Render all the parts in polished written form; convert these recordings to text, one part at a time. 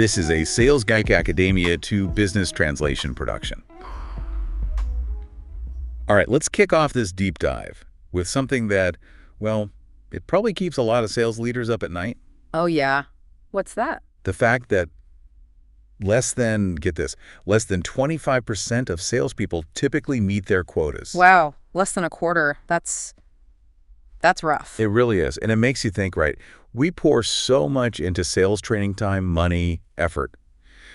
This is a Sales Geek Academia to business translation production. All right, let's kick off this deep dive with something that, well, it probably keeps a lot of sales leaders up at night. Oh, yeah. What's that? The fact that less than 25% of salespeople typically meet their quotas. Wow, less than a quarter. That's rough. It really is. And it makes you think, right? We pour so much into sales training time, money, effort.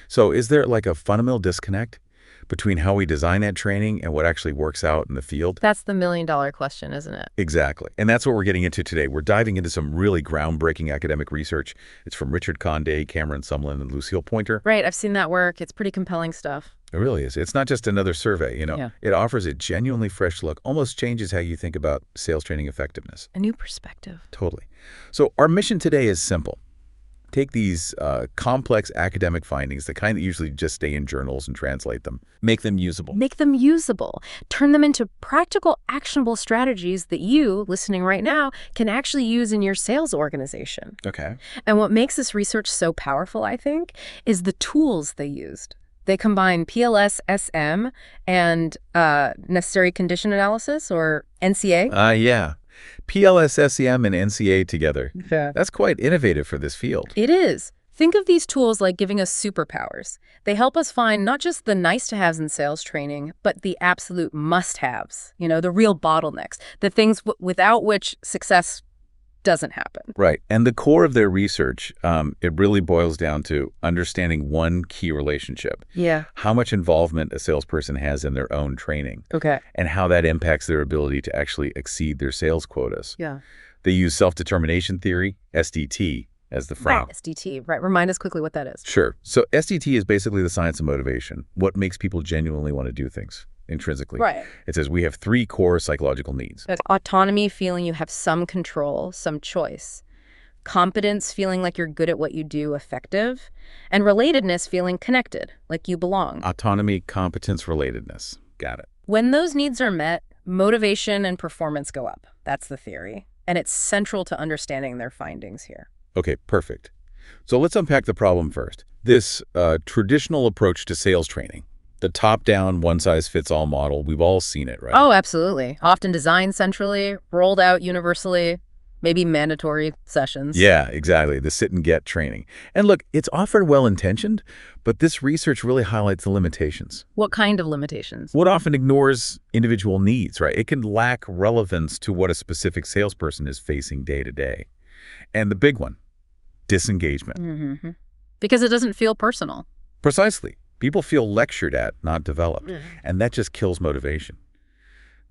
So is there like a fundamental disconnect between how we design that training and what actually works out in the field? That's the million-dollar question, isn't it? Exactly. And that's what we're getting into today. We're diving into some really groundbreaking academic research. It's from Richard Condé, Cameron Sumlin, and Lucille Pointer. Right. I've seen that work. It's pretty compelling stuff. It really is. It's not just another survey, Yeah. It offers a genuinely fresh look, almost changes how you think about sales training effectiveness. A new perspective. Totally. So our mission today is simple. Take these complex academic findings, the kind that usually just stay in journals, and translate them. Make them usable. Make them usable. Turn them into practical, actionable strategies that you, listening right now, can actually use in your sales organization. Okay. And what makes this research so powerful, I think, is the tools they used. They combine PLS-SEM and necessary condition analysis, or NCA. Yeah. PLS-SEM and NCA together. Yeah. That's quite innovative for this field. It is. Think of these tools like giving us superpowers. They help us find not just the nice-to-haves in sales training, but the absolute must-haves, the real bottlenecks, the things without which success doesn't happen. Right. And the core of their research, it really boils down to understanding one key relationship. Yeah. How much involvement a salesperson has in their own training. Okay. And how that impacts their ability to actually exceed their sales quotas. Yeah. They use self-determination theory, SDT, as the frame. SDT, right. Remind us quickly what that is. Sure. So SDT is basically the science of motivation, what makes people genuinely want to do things intrinsically. Right. It says we have 3 core psychological needs. Autonomy, feeling you have some control, some choice. Competence, feeling like you're good at what you do, effective. And relatedness, feeling connected, like you belong. Autonomy, competence, relatedness. Got it. When those needs are met, motivation and performance go up. That's the theory. And it's central to understanding their findings here. Okay, perfect. So let's unpack the problem first. This traditional approach to sales training, the top-down, one-size-fits-all model, we've all seen it, right? Oh, absolutely. Often designed centrally, rolled out universally, maybe mandatory sessions. Yeah, exactly. The sit-and-get training. And look, it's often well-intentioned, but this research really highlights the limitations. What kind of limitations? What often ignores individual needs, right? It can lack relevance to what a specific salesperson is facing day to day. And the big one, disengagement. Mm-hmm. Because it doesn't feel personal. Precisely. People feel lectured at, not developed. And that just kills motivation.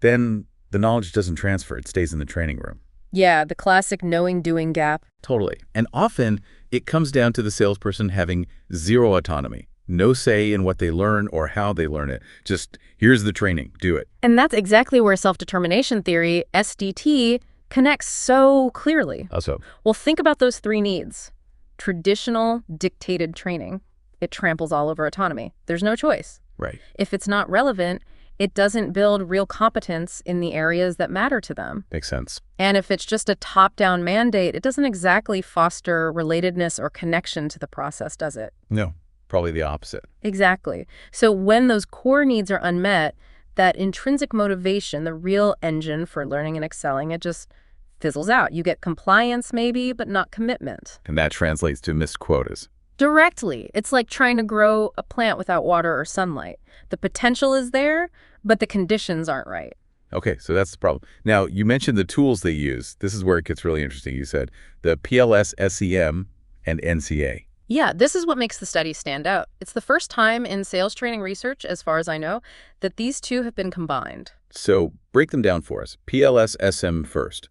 Then the knowledge doesn't transfer. It stays in the training room. Yeah, the classic knowing-doing gap. Totally. And often it comes down to the salesperson having zero autonomy. No say in what they learn or how they learn it. Just, here's the training. Do it. And that's exactly where self-determination theory, SDT, connects so clearly. How so? Well, think about those 3 needs. Traditional, dictated training. It tramples all over autonomy. There's no choice. Right. If it's not relevant, it doesn't build real competence in the areas that matter to them. Makes sense. And if it's just a top-down mandate, it doesn't exactly foster relatedness or connection to the process, does it? No, probably the opposite. Exactly. So when those core needs are unmet, that intrinsic motivation, the real engine for learning and excelling, it just fizzles out. You get compliance maybe, but not commitment. And that translates to missed quotas. Directly. It's like trying to grow a plant without water or sunlight. The potential is there, but the conditions aren't right. Okay, so that's the problem. Now, you mentioned the tools they use. This is where it gets really interesting. You said the PLS-SEM and NCA. Yeah, this is what makes the study stand out. It's the first time in sales training research, as far as I know, that these two have been combined. So break them down for us. PLS-SEM first.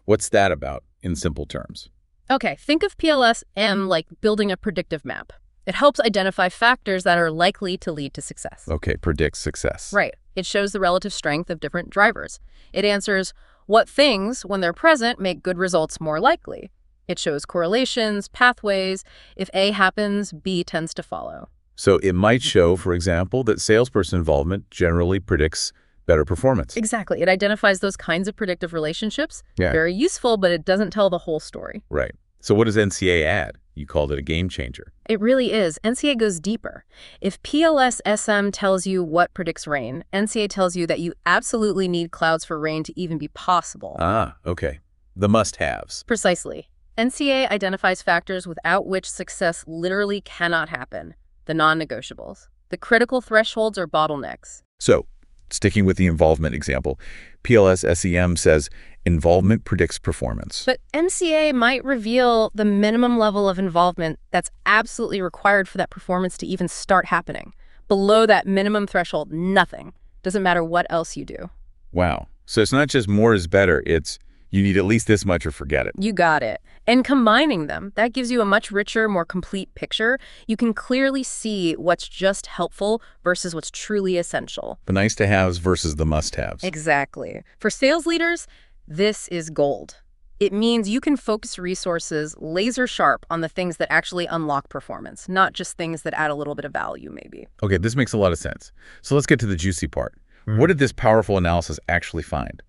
What's that about in simple terms? Okay, think of PLS-SEM like building a predictive map. It helps identify factors that are likely to lead to success. Okay, predicts success. Right. It shows the relative strength of different drivers. It answers what things, when they're present, make good results more likely. It shows correlations, pathways. If A happens, B tends to follow. So it might show, for example, that salesperson involvement generally predicts better performance. Exactly. It identifies those kinds of predictive relationships. Yeah. Very useful, but it doesn't tell the whole story. Right. So what does NCA add? You called it a game changer. It really is. NCA goes deeper. If PLS-SEM tells you what predicts rain, NCA tells you that you absolutely need clouds for rain to even be possible. Ah, okay. The must-haves. Precisely. NCA identifies factors without which success literally cannot happen, the non-negotiables. The critical thresholds or bottlenecks. So, sticking with the involvement example, PLS-SEM says involvement predicts performance. But NCA might reveal the minimum level of involvement that's absolutely required for that performance to even start happening. Below that minimum threshold, nothing. Doesn't matter what else you do. Wow. So it's not just more is better, it's you need at least this much or forget it. You got it. And combining them, that gives you a much richer, more complete picture. You can clearly see what's just helpful versus what's truly essential. The nice-to-haves versus the must-haves. Exactly. For sales leaders, this is gold. It means you can focus resources laser sharp on the things that actually unlock performance, not just things that add a little bit of value, maybe. Okay, this makes a lot of sense. So let's get to the juicy part. What did this powerful analysis actually find?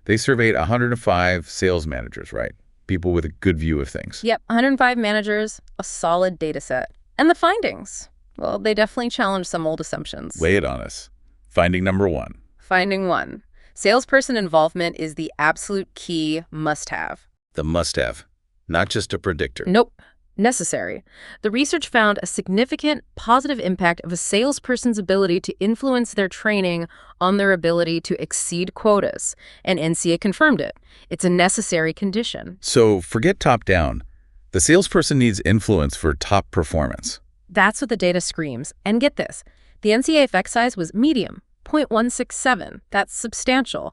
They surveyed 105 sales managers, right? People with a good view of things. Yep, 105 managers, a solid data set. And the findings? Well, they definitely challenged some old assumptions. Lay it on us. Finding number one. Finding one. Salesperson involvement is the absolute key must-have. The must-have, not just a predictor. Nope. Necessary. The research found a significant positive impact of a salesperson's ability to influence their training on their ability to exceed quotas, and NCA confirmed it. It's a necessary condition. So forget top-down. The salesperson needs influence for top performance. That's what the data screams. And get this, the NCA effect size was medium, 0.167. That's substantial.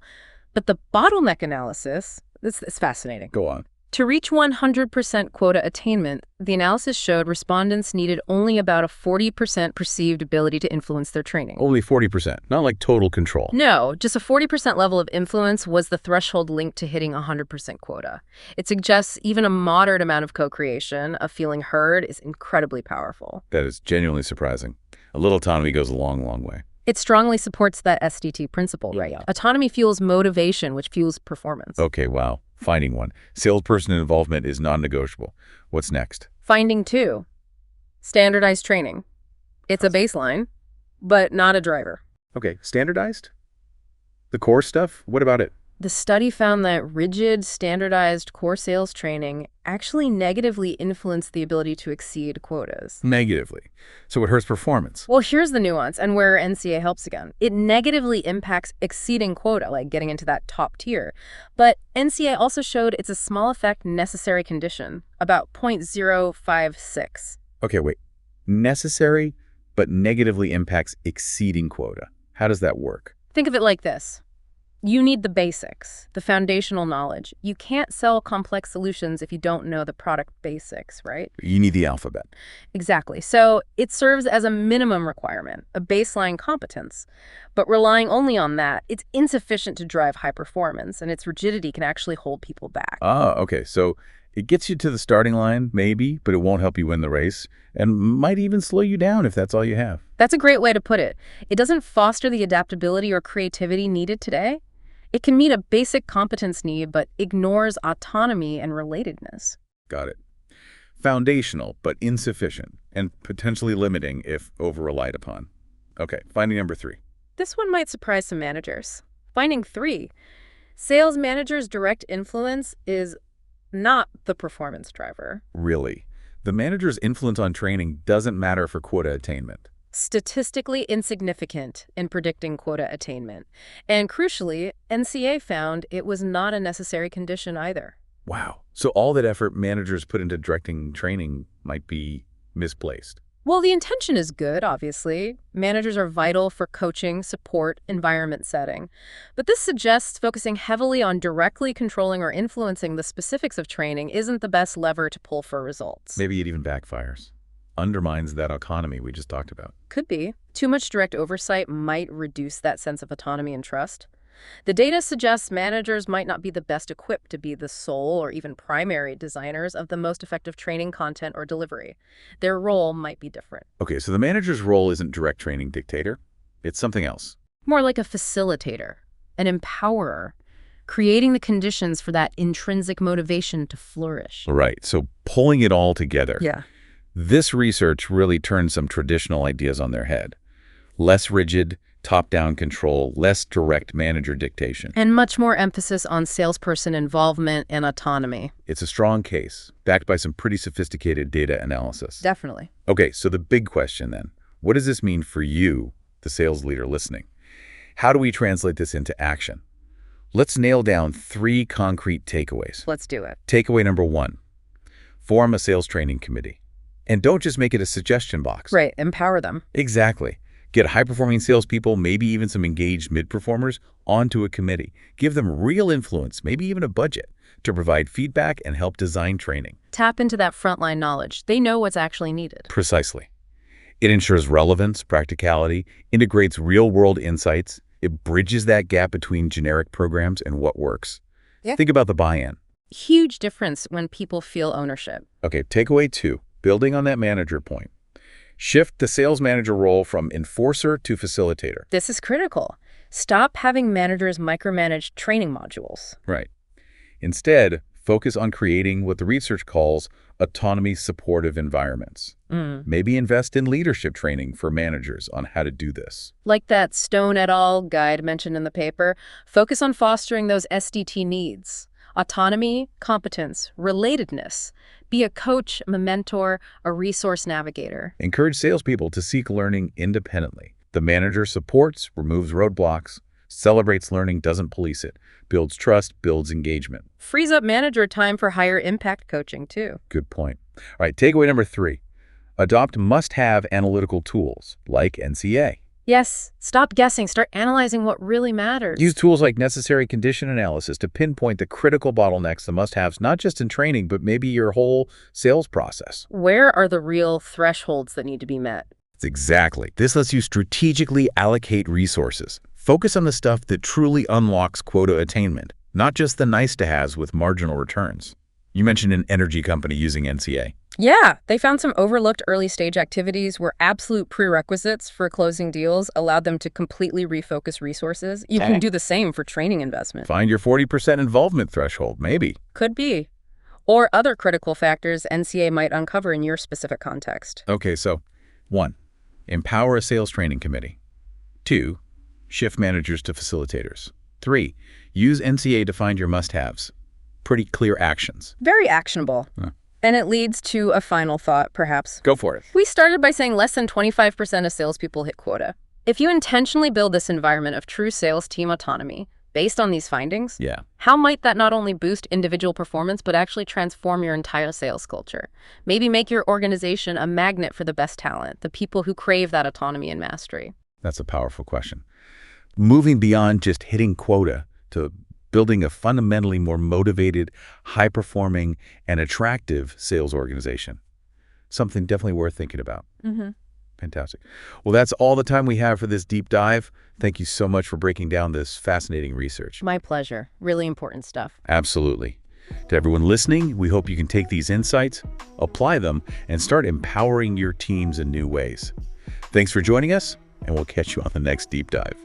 But the bottleneck analysis, this is fascinating. Go on. To reach 100% quota attainment, the analysis showed respondents needed only about a 40% perceived ability to influence their training. Only 40%, not like total control. No, just a 40% level of influence was the threshold linked to hitting 100% quota. It suggests even a moderate amount of co-creation, of feeling heard, is incredibly powerful. That is genuinely surprising. A little autonomy goes a long, long way. It strongly supports that SDT principle, right? Yeah. Autonomy fuels motivation, which fuels performance. Okay, wow. Finding one. Salesperson involvement is non-negotiable. What's next? Finding two, standardized training. It's a baseline, but not a driver. Okay, standardized? The core stuff? What about it? The study found that rigid, standardized core sales training actually negatively influenced the ability to exceed quotas. Negatively. So it hurts performance. Well, here's the nuance, and where NCA helps again. It negatively impacts exceeding quota, like getting into that top tier. But NCA also showed it's a small effect necessary condition, about 0.056. Okay, wait. Necessary, but negatively impacts exceeding quota. How does that work? Think of it like this. You need the basics, the foundational knowledge. You can't sell complex solutions if you don't know the product basics, right? You need the alphabet. Exactly. So it serves as a minimum requirement, a baseline competence. But relying only on that, it's insufficient to drive high performance, and its rigidity can actually hold people back. Ah, okay. So it gets you to the starting line, maybe, but it won't help you win the race, and might even slow you down if that's all you have. That's a great way to put it. It doesn't foster the adaptability or creativity needed today. It can meet a basic competence need, but ignores autonomy and relatedness. Got it. Foundational, but insufficient, and potentially limiting if over-relied upon. Okay, finding number three. This one might surprise some managers. Finding three, sales managers' direct influence is not the performance driver. Really? The manager's influence on training doesn't matter for quota attainment. Statistically insignificant in predicting quota attainment. And crucially, NCA found it was not a necessary condition either. Wow. So all that effort managers put into directing training might be misplaced. Well, the intention is good, obviously. Managers are vital for coaching, support, environment setting. But this suggests focusing heavily on directly controlling or influencing the specifics of training isn't the best lever to pull for results. Maybe it even backfires. Undermines that autonomy we just talked about. Could be. Too much direct oversight might reduce that sense of autonomy and trust. The data suggests managers might not be the best equipped to be the sole or even primary designers of the most effective training content or delivery. Their role might be different. Okay, so the manager's role isn't direct training dictator. It's something else. More like a facilitator, an empowerer, creating the conditions for that intrinsic motivation to flourish. Right. So pulling it all together. Yeah. This research really turns some traditional ideas on their head. Less rigid, top-down control, less direct manager dictation. And much more emphasis on salesperson involvement and autonomy. It's a strong case, backed by some pretty sophisticated data analysis. Definitely. Okay, so the big question then, what does this mean for you, the sales leader listening? How do we translate this into action? Let's nail down 3 concrete takeaways. Let's do it. Takeaway number 1, form a sales training committee. And don't just make it a suggestion box. Right, empower them. Exactly. Get high-performing salespeople, maybe even some engaged mid-performers, onto a committee. Give them real influence, maybe even a budget, to provide feedback and help design training. Tap into that frontline knowledge. They know what's actually needed. Precisely. It ensures relevance, practicality, integrates real-world insights. It bridges that gap between generic programs and what works. Yeah. Think about the buy-in. Huge difference when people feel ownership. Okay, takeaway 2, building on that manager point. Shift the sales manager role from enforcer to facilitator. This is critical. Stop having managers micromanage training modules. Right. Instead, focus on creating what the research calls autonomy supportive environments. Maybe invest in leadership training for managers on how to do this. Like that Stone et al. Guide mentioned in the paper, focus on fostering those SDT needs. Autonomy, competence, relatedness. Be a coach, a mentor, a resource navigator. Encourage salespeople to seek learning independently. The manager supports, removes roadblocks, celebrates learning, doesn't police it, builds trust, builds engagement. Frees up manager time for higher impact coaching, too. Good point. All right, takeaway number 3. Adopt must-have analytical tools like NCA. Yes, stop guessing. Start analyzing what really matters. Use tools like necessary condition analysis to pinpoint the critical bottlenecks, the must-haves, not just in training, but maybe your whole sales process. Where are the real thresholds that need to be met? Exactly. This lets you strategically allocate resources. Focus on the stuff that truly unlocks quota attainment, not just the nice-to-haves with marginal returns. You mentioned an energy company using NCA. Yeah, they found some overlooked early-stage activities where absolute prerequisites for closing deals allowed them to completely refocus resources. You can do the same for training investment. Find your 40% involvement threshold, maybe. Could be. Or other critical factors NCA might uncover in your specific context. Okay, so 1, empower a sales training committee. 2, shift managers to facilitators. 3, use NCA to find your must-haves. Pretty clear actions. Very actionable. Huh. And it leads to a final thought, perhaps. Go for it. We started by saying less than 25% of salespeople hit quota. If you intentionally build this environment of true sales team autonomy based on these findings, Yeah. how might that not only boost individual performance, but actually transform your entire sales culture? Maybe make your organization a magnet for the best talent, the people who crave that autonomy and mastery. That's a powerful question. Moving beyond just hitting quota to building a fundamentally more motivated, high-performing, and attractive sales organization. Something definitely worth thinking about. Fantastic. Well, that's all the time we have for this deep dive. Thank you so much for breaking down this fascinating research. My pleasure. Really important stuff. Absolutely. To everyone listening, we hope you can take these insights, apply them, and start empowering your teams in new ways. Thanks for joining us, and we'll catch you on the next deep dive.